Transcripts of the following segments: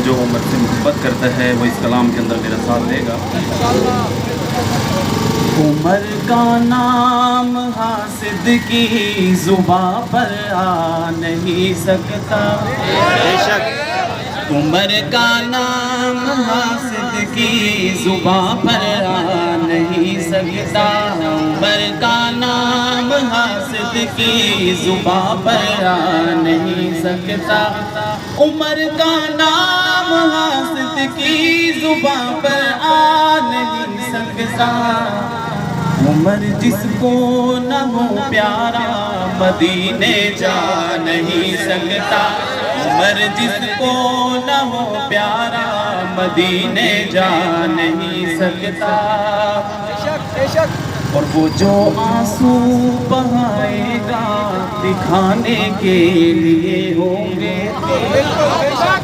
جو عمر سے محبت کرتا ہے وہ اس کلام کے اندر میرا ساتھ دے گا۔ عمر کا نام حاسد کی زباں پر آ نہیں سکتا، بے شک عمر کا نام حاسد کی زباں پر آ نہیں سکتا، عمر کا نام حاسد کی زباں پر آ نہیں سکتا، عمر کا نام حاسد کی زباں پر آ نہیں سکتا، عمر جس کو نہ ہو پیارا مدینے جا نہیں سکتا، عمر جس کو نہ ہو پیارا مدینے جا نہیں سکتا۔ اور وہ جو آنسو بہائے گا دکھانے کے لیے ہوں گے،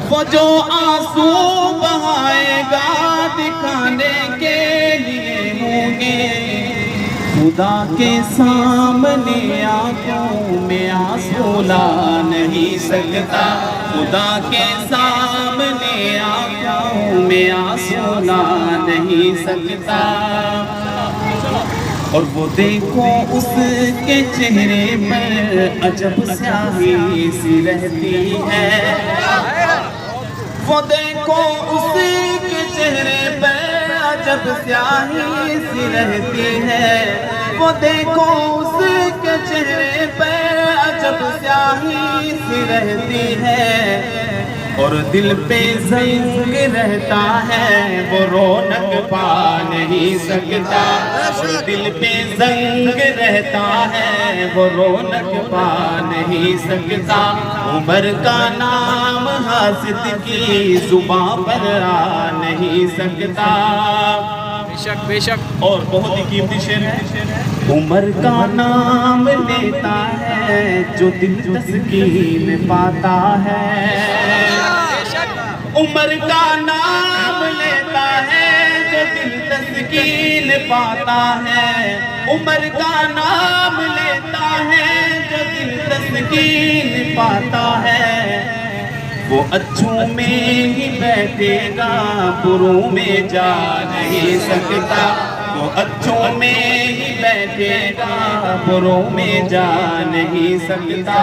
وہ جو آنسو بہائے گا دکھانے کے لیے ہوں گے، خدا کے سامنے آنکھوں میں آنسو لا نہیں سکتا، خدا کے سامنے آنکھوں میں آنسو لا نہیں سکتا۔ اور وہ دیکھو اس کے چہرے پر عجب سیاہی سی رہتی ہے، وہ دیکھو اس کے چہرے پر عجب سیاہی سی رہتی ہے، وہ دیکھو اس کے چہرے پر عجب سیاہی سی رہتی ہے، اور دل پہ زنگ رہتا ہے وہ رونق پا نہیں سکتا، اور دل پہ زنگ رہتا ہے وہ رونق پا نہیں سکتا، عمر کا نام حاسد کی زباں پر آ نہیں سکتا۔ بے شک اور بہت ہی قیمتی شعر ہے، عمر کا نام لیتا ہے جو دل تسکین پاتا ہے، عمر کا نام لیتا ہے جو دل تسکین پاتا ہے، عمر کا نام لیتا ہے جو دل تسکین پاتا ہے، وہ اچھوں میں ہی بیٹھے گا بروں میں جا نہیں سکتا، وہ اچھوں میں ہی بیٹھے گا بروں میں جا نہیں سکتا۔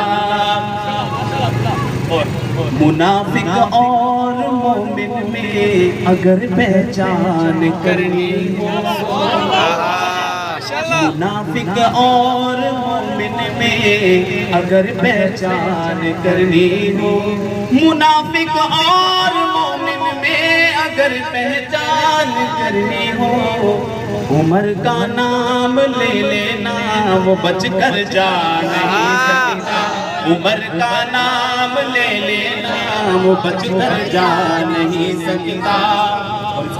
منافق اور مومن میں اگر پہچان کرنی ہو، منافق اور مومن میں اگر پہچان کرنی ہو، منافق اور مومن میں اگر پہچان کرنی ہو، عمر کا نام لے لینا وہ بچ کر جا نہیں سکتا، عمر کا نام لے لینا وہ بچ کر جا نہیں سکتا۔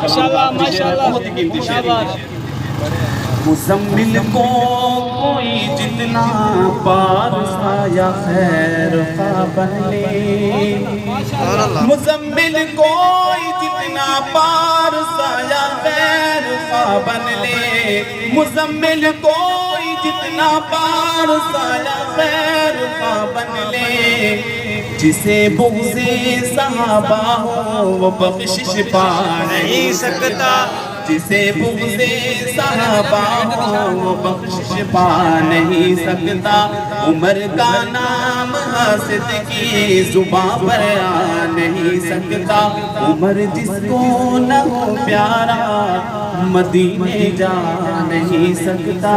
بہت ہی قیمتی شعر ہے۔ مزمل کو کوئی جتنا پارسا یا خیر خواہ بن لے، مزمل کوئی جتنا پارسا یا خیر خواہ بن لے، مزمل کوئی جتنا پارسا یا خیر خواہ بن لے، جسے بغض صحابہ ہو وہ بخشش پا نہیں سکتا، جسے بغض صحابہ ہو وہ بخشش پا نہیں سکتا، عمر کا نام حاسد کی زباں پر آ نہیں سکتا، عمر جس کو نہ ہو پیارا مدینے جا نہیں سکتا۔